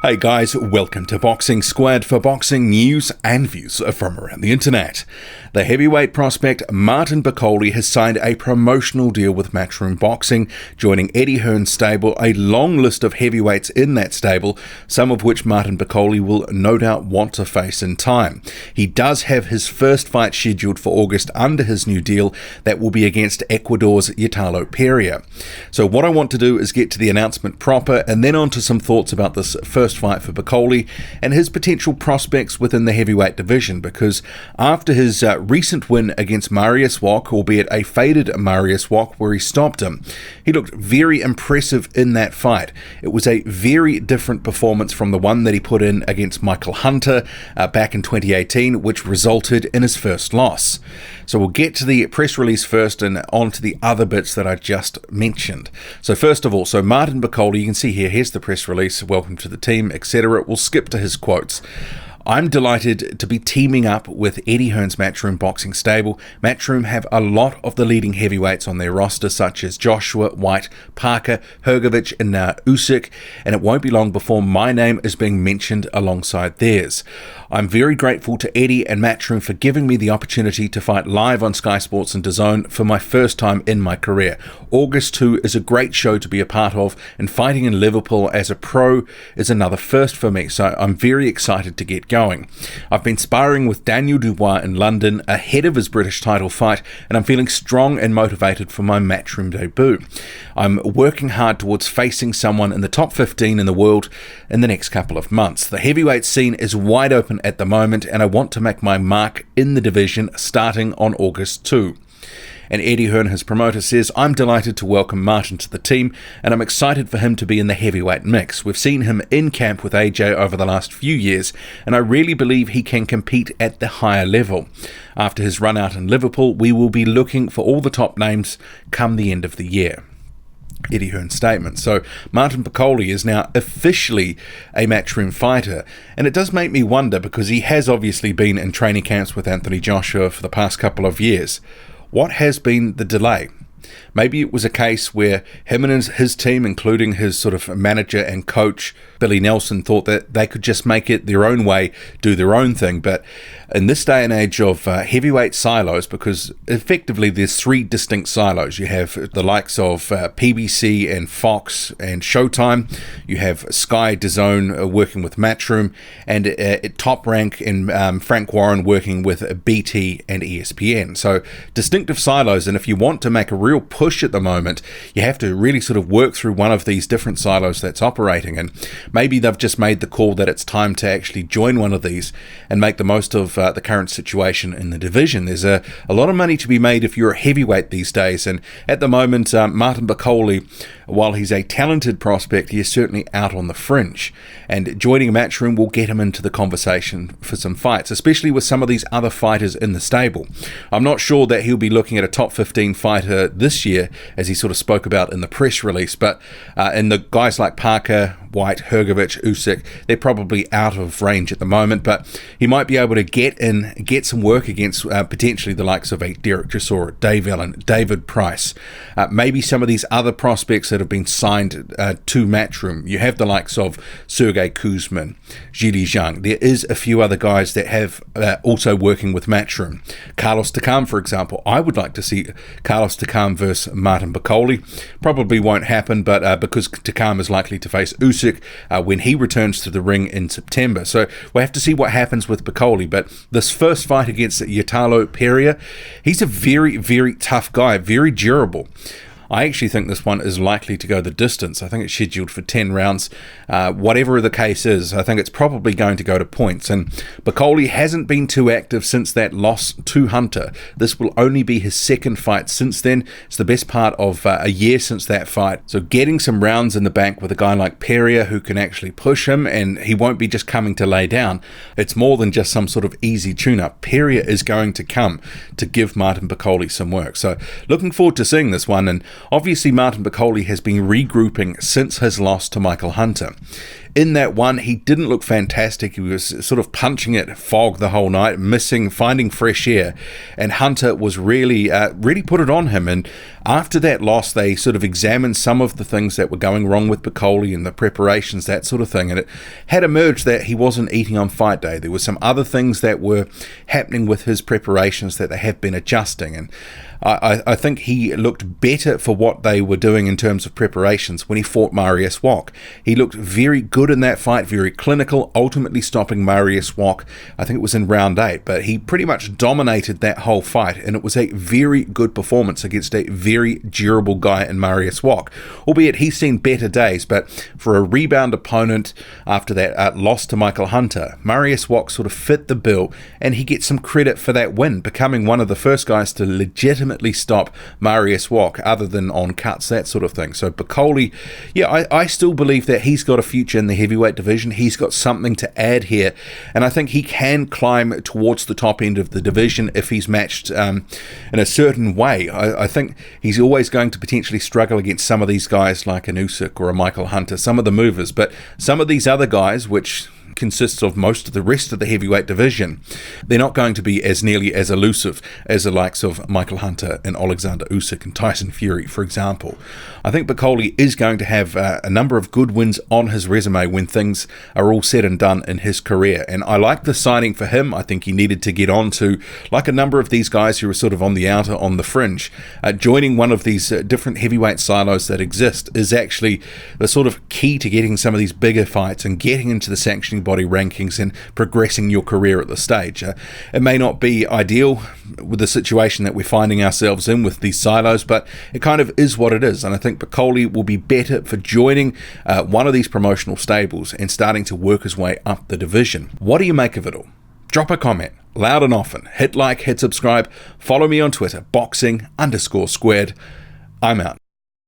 Hey guys, welcome to Boxing Squad for boxing news and views from around the internet. The heavyweight prospect Martin Bakole has signed a promotional deal with Matchroom Boxing, joining Eddie Hearn's stable, a long list of heavyweights in that stable, some of which Martin Bakole will no doubt want to face in time. He does have his first fight scheduled for August under his new deal that will be against Ecuador's Ytalo Perea. So what I want to do is get to the announcement proper and then on to some thoughts about this first fight for Bakole and his potential prospects within the heavyweight division, because after his recent win against Marius Wok, albeit a faded Marius Wok where he stopped him, he looked very impressive in that fight. It was a very different performance from the one that he put in against Michael Hunter back in 2018, which resulted in his first loss. So we'll get to the press release first and on to the other bits that I just mentioned. So first of all, Martin Bakole, you can see here's the press release, welcome to the team, etc. We'll skip to his quotes. I'm delighted to be teaming up with Eddie Hearn's Matchroom Boxing stable. Matchroom have a lot of the leading heavyweights on their roster, such as Joshua, White, Parker, Hrgovic, and Usyk, and it won't be long before my name is being mentioned alongside theirs. I'm very grateful to Eddie and Matchroom for giving me the opportunity to fight live on Sky Sports and DAZN for my first time in my career. August 2 is a great show to be a part of, and fighting in Liverpool as a pro is another first for me, so I'm very excited to get going. I've been sparring with Daniel Dubois in London ahead of his British title fight, and I'm feeling strong and motivated for my Matchroom debut. I'm working hard towards facing someone in the top 15 in the world in the next couple of months. The heavyweight scene is wide open at the moment, and I want to make my mark in the division starting on August 2. And Eddie Hearn, his promoter, says, I'm delighted to welcome Martin to the team, and I'm excited for him to be in the heavyweight mix. We've seen him in camp with AJ over the last few years, and I really believe he can compete at the higher level. After his run out in Liverpool, we will be looking for all the top names come the end of the year. Eddie Hearn's statement. So Martin Bakole is now officially a Matchroom fighter, and it does make me wonder, because he has obviously been in training camps with Anthony Joshua for the past couple of years. What has been the delay? Maybe it was a case where him and his team, including his sort of manager and coach, Billy Nelson, thought that they could just make it their own way, do their own thing. But in this day and age of heavyweight silos, because effectively there's three distinct silos. You have the likes of PBC and Fox and Showtime. You have Sky, DAZN working with Matchroom, and Top Rank and Frank Warren working with BT and ESPN. So distinctive silos, and if you want to make a real push at the moment, you have to really sort of work through one of these different silos that's operating, and maybe they've just made the call that it's time to actually join one of these and make the most of the current situation in the division. There's a lot of money to be made if you're a heavyweight these days, and at the moment Martin Bakole, while he's a talented prospect, he is certainly out on the fringe, and joining a Matchroom will get him into the conversation for some fights, especially with some of these other fighters in the stable. I'm not sure that he'll be looking at a top 15 fighter this year, as he sort of spoke about in the press release, but in the guys like Parker, White, Hrgovic, Usyk, they're probably out of range at the moment, but he might be able to get some work against potentially the likes of a Derek Chisora, Dave Allen, David Price, maybe some of these other prospects that have been signed to Matchroom. You have the likes of Sergey Kuzmin, Zhili Zhang. There is a few other guys that have also working with Matchroom. Carlos Takam, for example. I would like to see Carlos Takam versus Martin Bakole. Probably won't happen, but because Takam is likely to face Usyk when he returns to the ring in September. So we'll have to see what happens with Bakole. But this first fight against Ytalo Perea, he's a very, very tough guy, very durable. I actually think this one is likely to go the distance. I think it's scheduled for 10 rounds. Whatever the case is, I think it's probably going to go to points. And Bakole hasn't been too active since that loss to Hunter. This will only be his second fight since then. It's the best part of a year since that fight. So getting some rounds in the bank with a guy like Perea who can actually push him, and he won't be just coming to lay down. It's more than just some sort of easy tune-up. Perea is going to come to give Martin Bakole some work. So looking forward to seeing this one. And obviously, Martin Bakole has been regrouping since his loss to Michael Hunter. In that one, he didn't look fantastic. He was sort of punching at fog the whole night, finding fresh air, and Hunter was really put it on him. And after that loss, they sort of examined some of the things that were going wrong with Bakole and the preparations, that sort of thing, and it had emerged that he wasn't eating on fight day. There were some other things that were happening with his preparations that they have been adjusting, and I think he looked better for what they were doing in terms of preparations when he fought Mariusz Wach. He looked very good in that fight, very clinical, ultimately stopping Mariusz Wach. I think it was in round 8, but he pretty much dominated that whole fight, and it was a very good performance against a very durable guy in Mariusz Wach. Albeit he's seen better days, but for a rebound opponent after that loss to Michael Hunter, Mariusz Wach sort of fit the bill, and he gets some credit for that win, becoming one of the first guys to legitimately stop Mariusz Wach, other than on cuts, that sort of thing. So Bakole, yeah, I still believe that he's got a future in the heavyweight division. He's got something to add here, and I think he can climb towards the top end of the division if he's matched in a certain way. I think he's always going to potentially struggle against some of these guys like an Usyk or a Michael Hunter, some of the movers, but some of these other guys, which consists of most of the rest of the heavyweight division, they're not going to be as nearly as elusive as the likes of Michael Hunter and Alexander Usyk and Tyson Fury, for example. I think Bakole is going to have a number of good wins on his resume when things are all said and done in his career, and I like the signing for him. I think he needed to get on to, like a number of these guys who are sort of on the outer, on the fringe, joining one of these different heavyweight silos that exist is actually the sort of key to getting some of these bigger fights and getting into the sanctioning body rankings and progressing your career at the stage. It may not be ideal with the situation that we're finding ourselves in with these silos, but it kind of is what it is, and I think Bakole will be better for joining one of these promotional stables and starting to work his way up the division. What do you make of it all? Drop a comment, loud and often. Hit like, hit subscribe, follow me on Twitter, boxing_squared. I'm out.